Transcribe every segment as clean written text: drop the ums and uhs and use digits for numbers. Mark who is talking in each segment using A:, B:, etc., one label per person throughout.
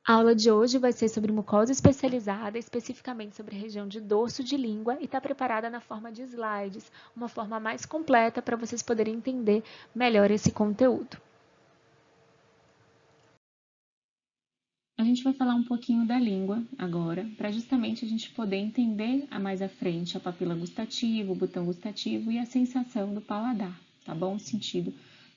A: A aula de hoje vai ser sobre mucosa especializada, especificamente sobre a região de dorso de língua, e está preparada na forma de slides, uma forma mais completa para vocês poderem entender melhor esse conteúdo.
B: A gente vai falar um pouquinho da língua agora, para justamente a gente poder entender mais à frente a papila gustativa, o botão gustativo e a sensação do paladar, tá bom? O sentido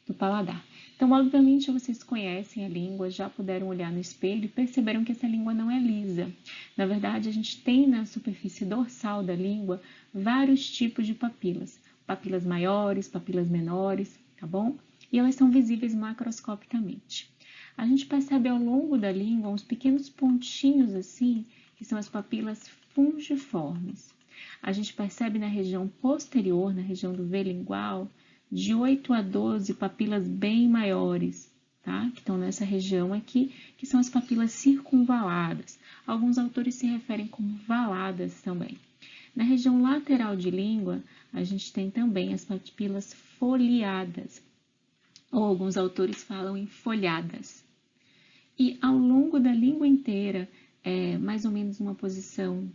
B: do paladar. Então, obviamente, vocês conhecem a língua, já puderam olhar no espelho e perceberam que essa língua não é lisa. Na verdade, a gente tem na superfície dorsal da língua vários tipos de papilas. Papilas maiores, papilas menores, tá bom? E elas são visíveis macroscopicamente. A gente percebe ao longo da língua uns pequenos pontinhos assim, que são as papilas fungiformes. A gente percebe na região posterior, na região do V lingual, de 8 a 12 papilas bem maiores, tá? Que estão nessa região aqui, que são as papilas circunvaladas. Alguns autores se referem como valadas também. Na região lateral de língua, a gente tem também as papilas foliadas, ou alguns autores falam em folhadas. E ao longo da língua inteira, mais ou menos uma posição,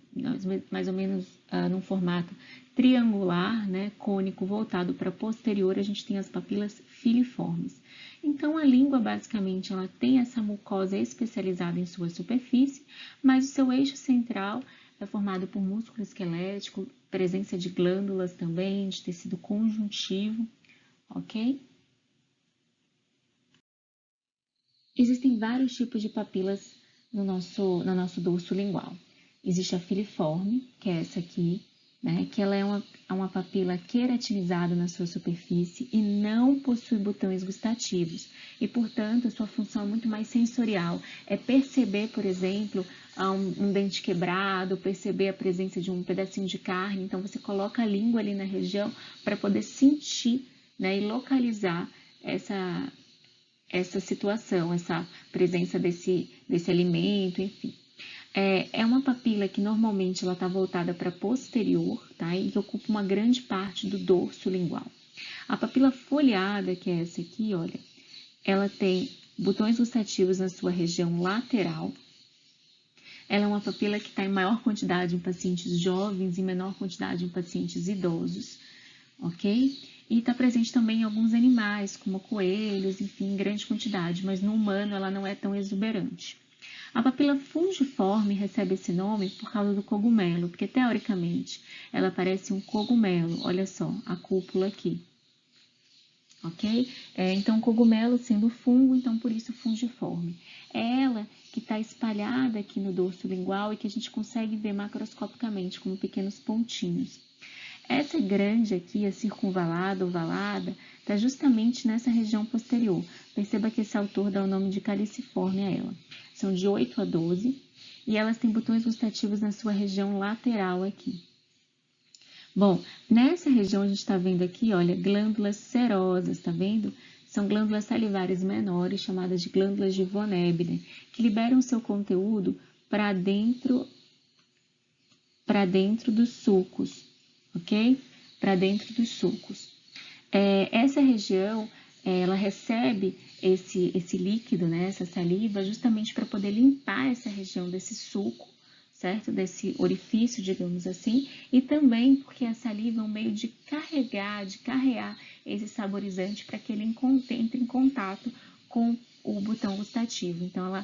B: mais ou menos num formato triangular, né, cônico, voltado para posterior, a gente tem as papilas filiformes. Então, a língua, basicamente, ela tem essa mucosa especializada em sua superfície, mas o seu eixo central é formado por músculo esquelético, presença de glândulas também, de tecido conjuntivo, ok? Existem vários tipos de papilas no nosso dorso lingual. Existe a filiforme, que é essa aqui, né, que ela é uma papila queratinizada na sua superfície e não possui botões gustativos. E, portanto, a sua função é muito mais sensorial. É perceber, por exemplo, um dente quebrado, perceber a presença de um pedacinho de carne. Então, você coloca a língua ali na região para poder sentir, né, e localizar essa situação, essa presença desse alimento, enfim. É uma papila que normalmente ela está voltada para posterior, tá? E que ocupa uma grande parte do dorso lingual. A papila foliada, que é essa aqui, olha, ela tem botões gustativos na sua região lateral. Ela é uma papila que está em maior quantidade em pacientes jovens e menor quantidade em pacientes idosos, ok? E está presente também em alguns animais, como coelhos, enfim, em grande quantidade, mas no humano ela não é tão exuberante. A papila fungiforme recebe esse nome por causa do cogumelo, porque teoricamente ela parece um cogumelo, olha só, a cúpula aqui. Ok? Então, cogumelo sendo fungo, então por isso fungiforme. É ela que está espalhada aqui no dorso lingual e que a gente consegue ver macroscopicamente como pequenos pontinhos. Essa grande aqui, a circunvalada, ovalada, está justamente nessa região posterior. Perceba que esse autor dá o nome de caliciforme a ela. São de 8 a 12 e elas têm botões gustativos na sua região lateral aqui. Bom, nessa região a gente está vendo aqui, olha, glândulas serosas, tá vendo? São glândulas salivares menores, chamadas de glândulas de von Ebner, que liberam seu conteúdo para dentro dos sulcos, ok? Para dentro dos sulcos. Essa região, ela recebe esse líquido, né, essa saliva, justamente para poder limpar essa região desse sulco, certo? Desse orifício, digamos assim, e também porque a saliva é um meio de carrear esse saborizante para que ele entre em contato com o botão gustativo. Então,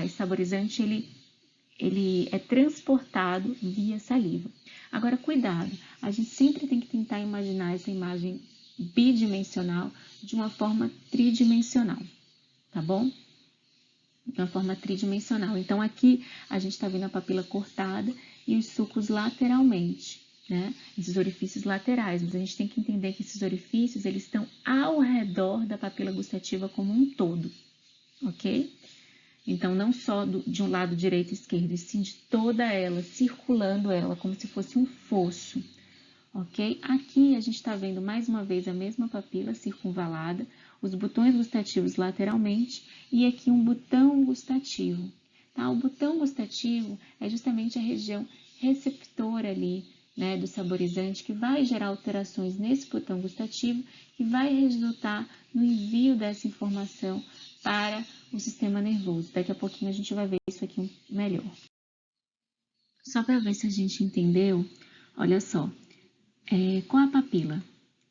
B: esse saborizante, ele é transportado via saliva. Agora, cuidado, a gente sempre tem que tentar imaginar essa imagem bidimensional de uma forma tridimensional, tá bom? De uma forma tridimensional. Então, aqui a gente está vendo a papila cortada e os sulcos lateralmente, né? Esses orifícios laterais, mas a gente tem que entender que esses orifícios, eles estão ao redor da papila gustativa como um todo, ok? Então, não só de um lado direito e esquerdo, e sim de toda ela, circulando ela, como se fosse um fosso, ok? Aqui a gente está vendo mais uma vez a mesma papila circunvalada, os botões gustativos lateralmente e aqui um botão gustativo, tá? O botão gustativo é justamente a região receptora ali, né, do saborizante, que vai gerar alterações nesse botão gustativo e vai resultar no envio dessa informação para o sistema nervoso. Daqui a pouquinho a gente vai ver isso aqui melhor. Só para ver se a gente entendeu, olha só, com a papila,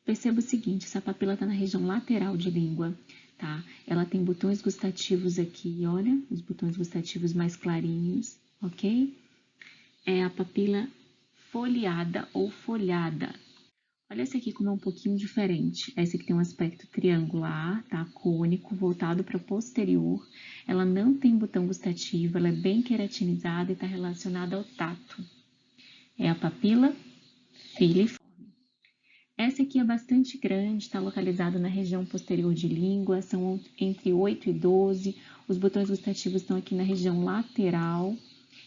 B: perceba o seguinte, essa papila está na região lateral de língua, tá? Ela tem botões gustativos aqui, olha, os botões gustativos mais clarinhos, ok? É a papila foliada ou folhada. Olha esse aqui como é um pouquinho diferente. Esse aqui tem um aspecto triangular, tá? Cônico, voltado para o posterior. Ela não tem botão gustativo, ela é bem queratinizada e está relacionada ao tato. É a papila filiforme. Essa aqui é bastante grande, está localizada na região posterior de língua, são entre 8 e 12. Os botões gustativos estão aqui na região lateral.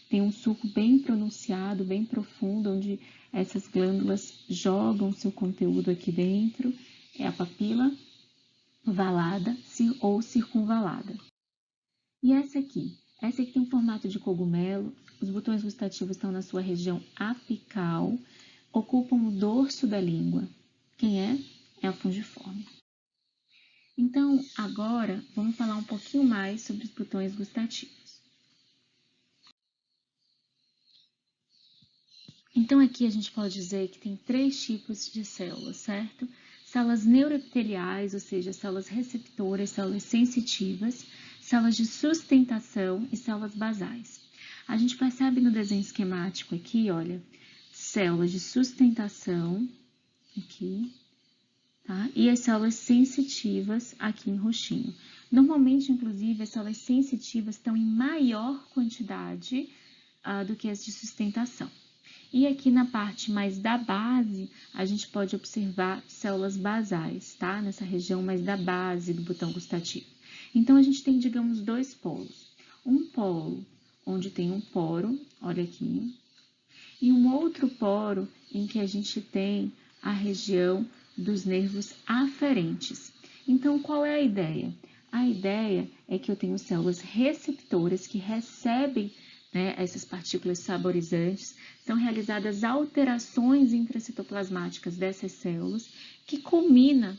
B: Tem um sulco bem pronunciado, bem profundo, onde essas glândulas jogam seu conteúdo aqui dentro. É a papila valada ou circunvalada. E essa aqui? Essa aqui tem um formato de cogumelo. Os botões gustativos estão na sua região apical, ocupam o dorso da língua. Quem é? É a fungiforme. Então, agora, vamos falar um pouquinho mais sobre os botões gustativos. Então, aqui a gente pode dizer que tem 3 tipos de células, certo? Células neuroepiteliais, ou seja, células receptoras, células sensitivas, células de sustentação e células basais. A gente percebe no desenho esquemático aqui, olha, células de sustentação, aqui, tá? E as células sensitivas aqui em roxinho. Normalmente, inclusive, as células sensitivas estão em maior quantidade do que as de sustentação. E aqui na parte mais da base, a gente pode observar células basais, tá? Nessa região mais da base do botão gustativo. Então, a gente tem, digamos, 2 polos. Um polo onde tem um poro, olha aqui, e um outro poro em que a gente tem a região dos nervos aferentes. Então, qual é a ideia? A ideia é que eu tenho células receptoras que recebem, né, essas partículas saborizantes, são realizadas alterações intracitoplasmáticas dessas células, que culmina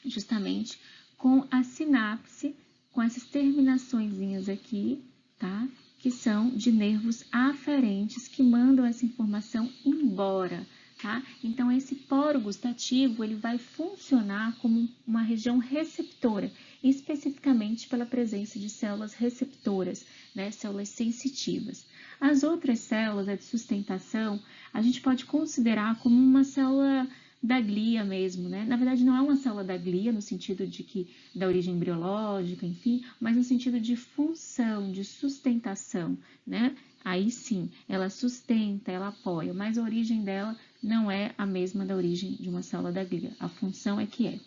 B: justamente com a sinapse, com essas terminaçõezinhas aqui, tá? Que são de nervos aferentes que mandam essa informação embora, tá? Então, esse poro gustativo, ele vai funcionar como uma região receptora, especificamente pela presença de células receptoras, né? Células sensitivas. As outras células, a de sustentação, a gente pode considerar como uma célula da glia mesmo, né? Na verdade, não é uma célula da glia no sentido de que da origem embriológica, enfim, mas no sentido de função, de sustentação, né? Aí sim, ela sustenta, ela apoia, mas a origem dela não é a mesma da origem de uma célula da glia. A função é que é.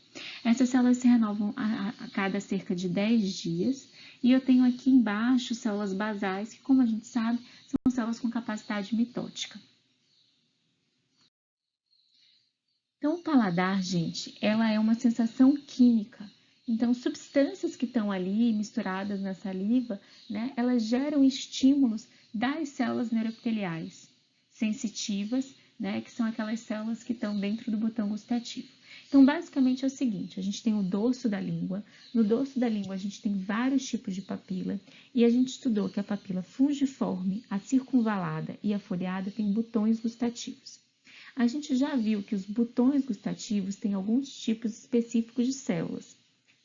B: Essas células se renovam a cada cerca de 10 dias. E eu tenho aqui embaixo células basais, que, como a gente sabe, são células com capacidade mitótica. Então, o paladar, gente, ela é uma sensação química. Então, substâncias que estão ali misturadas na saliva, né, elas geram estímulos das células neuroepiteliais sensitivas, né, que são aquelas células que estão dentro do botão gustativo. Então, basicamente é o seguinte, a gente tem o dorso da língua, no dorso da língua a gente tem vários tipos de papila, e a gente estudou que a papila fungiforme, a circunvalada e a foliada têm botões gustativos. A gente já viu que os botões gustativos têm alguns tipos específicos de células,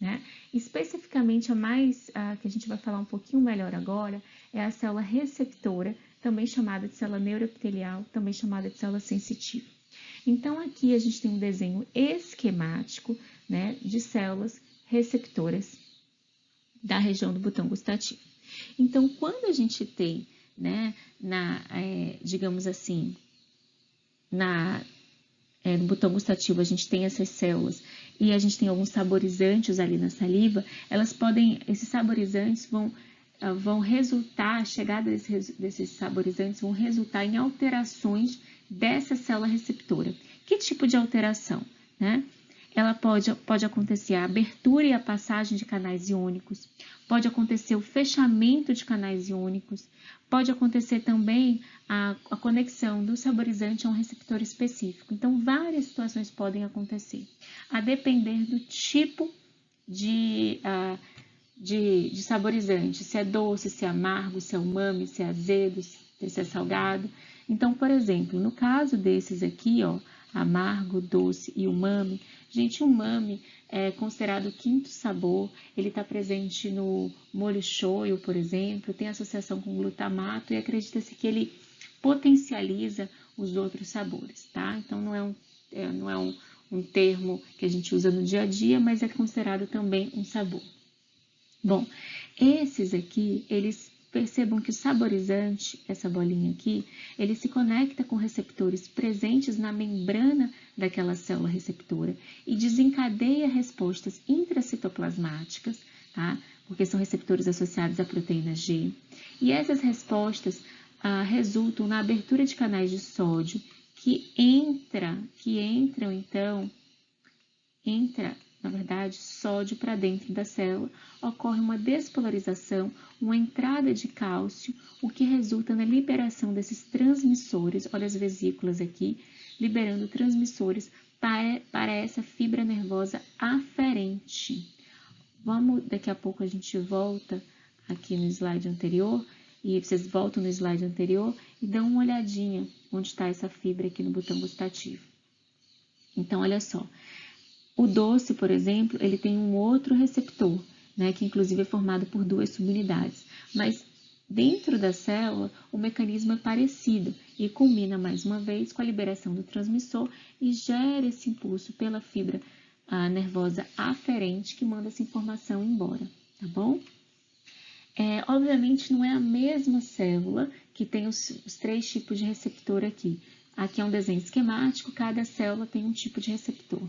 B: né? Especificamente a que a gente vai falar um pouquinho melhor agora é a célula receptora, também chamada de célula neuroepitelial, também chamada de célula sensitiva. Então, aqui a gente tem um desenho esquemático, né, de células receptoras da região do botão gustativo. Então, quando a gente tem, né, digamos assim, no botão gustativo a gente tem essas células e a gente tem alguns saborizantes ali na saliva, esses saborizantes vão resultar, a chegada desses saborizantes vão resultar em alterações dessa célula receptora. Que tipo de alteração, né? Ela pode acontecer a abertura e a passagem de canais iônicos, pode acontecer o fechamento de canais iônicos, pode acontecer também a conexão do saborizante a um receptor específico. Então, várias situações podem acontecer, a depender do tipo de de saborizante, se é doce, se é amargo, se é umami, se é azedo, se é salgado. Então, por exemplo, no caso desses aqui, ó, amargo, doce e umami, gente, umami é considerado o quinto sabor, ele está presente no molho shoyu, por exemplo, tem associação com glutamato e acredita-se que ele potencializa os outros sabores, tá? Então, não é um termo que a gente usa no dia a dia, mas é considerado também um sabor. Bom, esses aqui, eles percebam que o saborizante, essa bolinha aqui, ele se conecta com receptores presentes na membrana daquela célula receptora e desencadeia respostas intracitoplasmáticas, tá? Porque são receptores associados à proteína G. E essas respostas resultam na abertura de canais de sódio que entram então, na verdade, sódio para dentro da célula, ocorre uma despolarização, uma entrada de cálcio, o que resulta na liberação desses transmissores, olha as vesículas aqui, liberando transmissores para essa fibra nervosa aferente. Daqui a pouco a gente volta aqui no slide anterior, e vocês voltam no slide anterior e dão uma olhadinha onde está essa fibra aqui no botão gustativo. Então, olha só. O doce, por exemplo, ele tem um outro receptor, né, que inclusive é formado por duas subunidades. Mas dentro da célula, o mecanismo é parecido e culmina mais uma vez com a liberação do transmissor e gera esse impulso pela fibra nervosa aferente que manda essa informação embora, tá bom? Obviamente não é a mesma célula que tem os três tipos de receptor aqui. Aqui é um desenho esquemático, cada célula tem um tipo de receptor.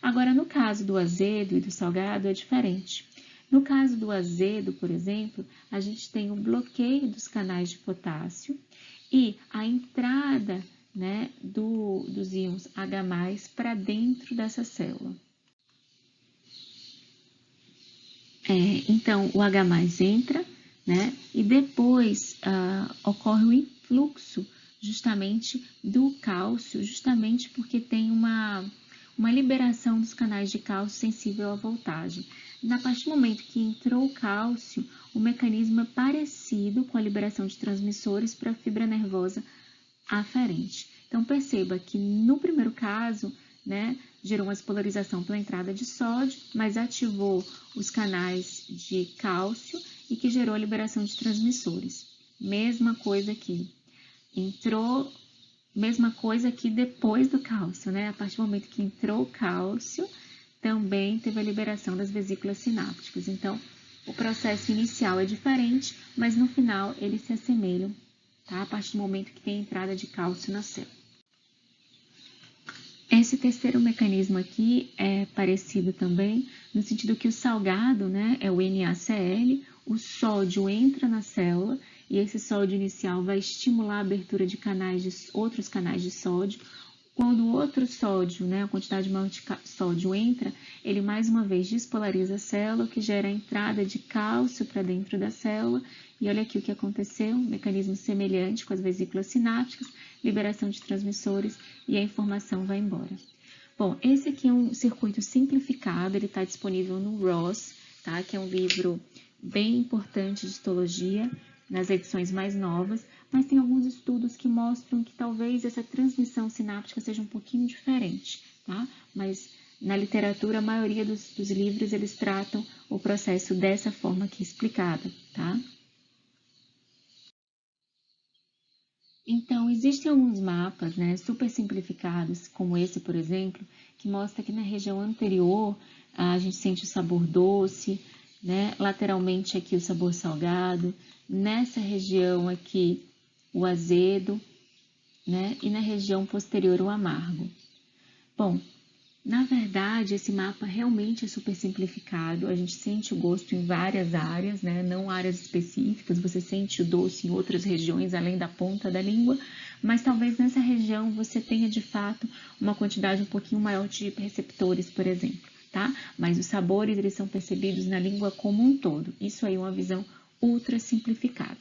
B: Agora, no caso do azedo e do salgado, é diferente. No caso do azedo, por exemplo, a gente tem o bloqueio dos canais de potássio e a entrada, né, dos íons H+, para dentro dessa célula. Então, o H+ entra, né, e depois ocorre o influxo justamente do cálcio, justamente porque tem uma liberação dos canais de cálcio sensível à voltagem. Na partir do momento que entrou o cálcio, o mecanismo é parecido com a liberação de transmissores para a fibra nervosa aferente. Então, perceba que no primeiro caso, né, gerou uma despolarização pela entrada de sódio, mas ativou os canais de cálcio e que gerou a liberação de transmissores. Mesma coisa aqui. Mesma coisa aqui depois do cálcio, né? A partir do momento que entrou o cálcio, também teve a liberação das vesículas sinápticas. Então, o processo inicial é diferente, mas no final eles se assemelham, tá? A partir do momento que tem a entrada de cálcio na célula. Esse terceiro mecanismo aqui é parecido também, no sentido que o salgado, né, é o NaCl, o sódio entra na célula e esse sódio inicial vai estimular a abertura de outros canais de sódio. Quando o outro sódio, né, a quantidade maior de sódio entra, ele mais uma vez despolariza a célula, o que gera a entrada de cálcio para dentro da célula. E olha aqui o que aconteceu, um mecanismo semelhante com as vesículas sinápticas, liberação de transmissores e a informação vai embora. Bom, esse aqui é um circuito simplificado, ele está disponível no Ross, tá? Que é um livro bem importante de histologia, nas edições mais novas, mas tem alguns estudos que mostram que talvez essa transmissão sináptica seja um pouquinho diferente, tá? Mas na literatura, a maioria dos livros, eles tratam o processo dessa forma aqui explicada, tá? Então, existem alguns mapas, né, super simplificados, como esse, por exemplo, que mostra que na região anterior a gente sente o sabor doce, né, lateralmente aqui o sabor salgado, nessa região aqui o azedo, né, e na região posterior o amargo. Bom, na verdade, esse mapa realmente é super simplificado, a gente sente o gosto em várias áreas, né? Não áreas específicas, você sente o doce em outras regiões além da ponta da língua, mas talvez nessa região você tenha de fato uma quantidade um pouquinho maior de receptores, por exemplo, tá? Mas os sabores, eles são percebidos na língua como um todo, isso aí é uma visão ultra simplificada.